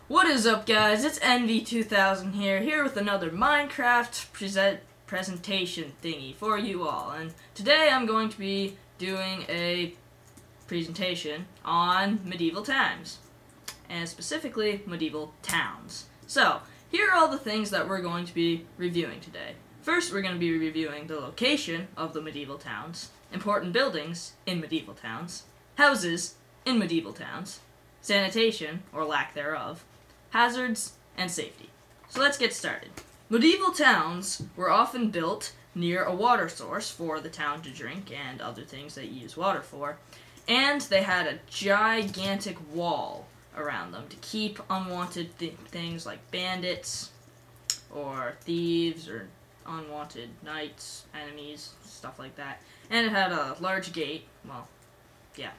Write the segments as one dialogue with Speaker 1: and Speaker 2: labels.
Speaker 1: What is up, guys? It's Envy2000 here with another Minecraft presentation thingy for you all. And today I'm going to be doing a presentation on medieval times, and specifically medieval towns. So, here are all the things that we're going to be reviewing today. First, we're going to be reviewing the location of the medieval towns, important buildings in medieval towns, houses in medieval towns, sanitation, or lack thereof, hazards, and safety. So let's get started. Medieval towns were often built near a water source for the town to drink and other things that you use water for, and they had a gigantic wall around them to keep unwanted things like bandits or thieves or unwanted knights, enemies, stuff like that. And it had a large gate,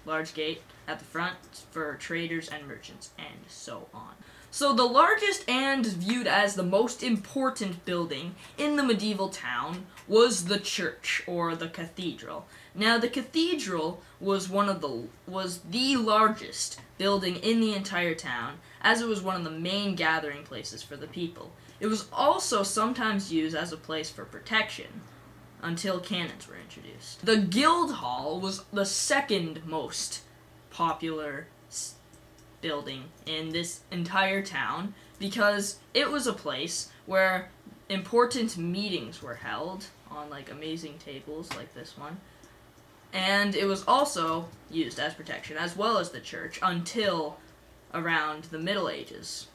Speaker 1: large gate at the front for traders and merchants, and so on. So the largest and viewed as the most important building in the medieval town was the church, or the cathedral. Now, the cathedral was the largest building in the entire town, as it was one of the main gathering places for the people. It was also sometimes used as a place for protection, until cannons were introduced. The Guildhall was the second most popular building in this entire town because it was a place where important meetings were held on like amazing tables like this one, and it was also used as protection as well as the church until around the Middle Ages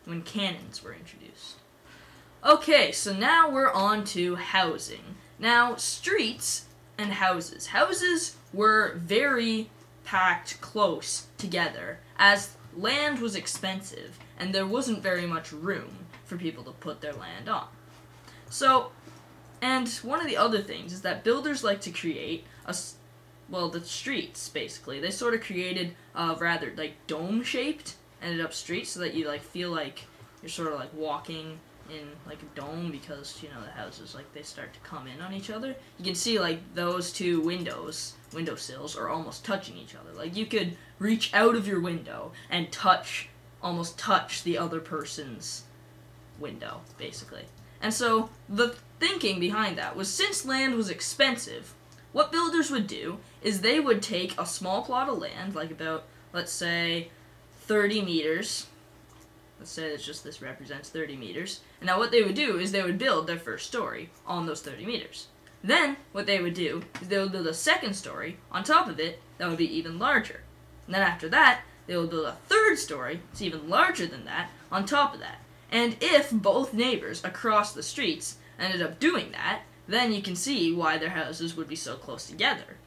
Speaker 1: when cannons were introduced. Okay, so now we're on to housing. Now, streets and houses. Houses were very packed close together, as land was expensive and there wasn't very much room for people to put their land on. So, and one of the other things is that builders like to create the streets, basically. They sort of created rather like dome-shaped ended up streets so that you like feel like you're sort of like walking in like a dome, because, you know, the houses, like, they start to come in on each other. You can see, like, those two windowsills are almost touching each other. Like, you could reach out of your window and almost touch the other person's window, basically. And so, the thinking behind that was, since land was expensive, what builders would do is they would take a small plot of land, like about, let's say, 30 meters. Let's say that this represents 30 meters. And now what they would do is they would build their first story on those 30 meters. Then, what they would do is they would build a second story on top of it that would be even larger. And then after that, they would build a third story that's even larger than that on top of that. And if both neighbors across the streets ended up doing that, then you can see why their houses would be so close together.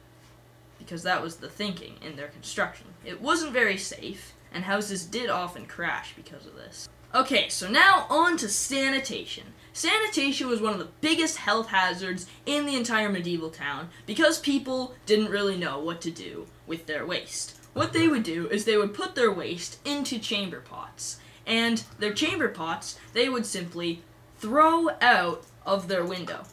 Speaker 1: Because that was the thinking in their construction. It wasn't very safe, and houses did often crash because of this. Okay, so now on to sanitation. Sanitation was one of the biggest health hazards in the entire medieval town because people didn't really know what to do with their waste. What they would do is they would put their waste into chamber pots, and their chamber pots they would simply throw out of their window.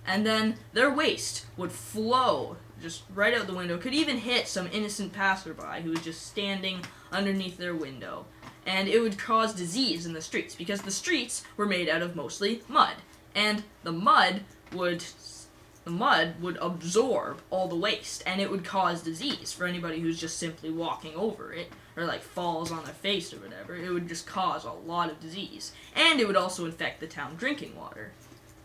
Speaker 1: And then their waste would flow just right out the window. Could even hit some innocent passerby who was just standing underneath their window. And it would cause disease in the streets, because the streets were made out of mostly mud. And the mud would absorb all the waste, and it would cause disease for anybody who's just simply walking over it, or like falls on their face or whatever. It would just cause a lot of disease. And it would also infect the town drinking water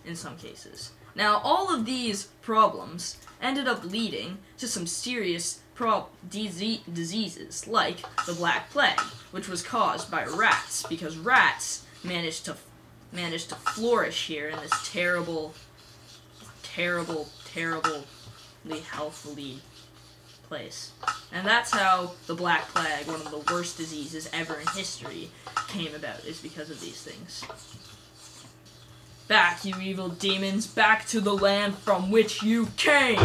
Speaker 1: in some cases. Now, all of these problems ended up leading to some serious diseases, like the Black Plague, which was caused by rats, because rats managed to flourish here in this terribly healthily place. And that's how the Black Plague, one of the worst diseases ever in history, came about, is because of these things. Back, you evil demons, back to the land from which you came!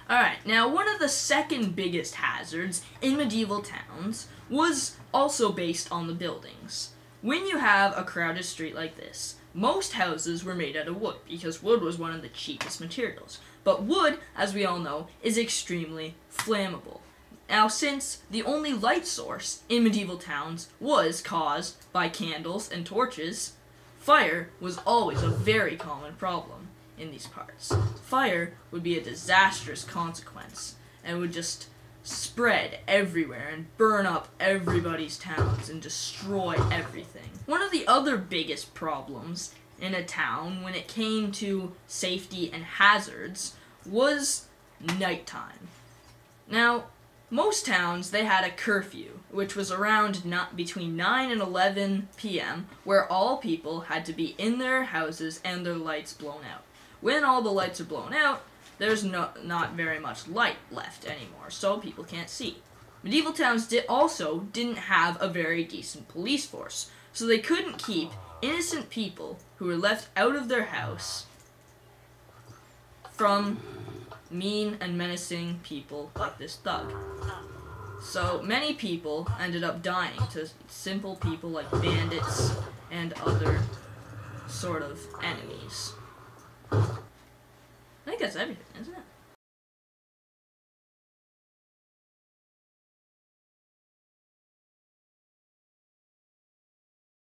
Speaker 1: Alright, now one of the second biggest hazards in medieval towns was also based on the buildings. When you have a crowded street like this, most houses were made out of wood, because wood was one of the cheapest materials. But wood, as we all know, is extremely flammable. Now, since the only light source in medieval towns was caused by candles and torches, fire was always a very common problem in these parts. Fire would be a disastrous consequence and would just spread everywhere and burn up everybody's towns and destroy everything. One of the other biggest problems in a town when it came to safety and hazards was nighttime. Now, most towns, they had a curfew, which was around between 9 and 11 p.m., where all people had to be in their houses and their lights blown out. When all the lights are blown out, there's not very much light left anymore, so people can't see. Medieval towns also didn't have a very decent police force, so they couldn't keep innocent people who were left out of their house from mean and menacing people like this thug. So many people ended up dying to simple people like bandits and other sort of enemies. I think that's everything, isn't it?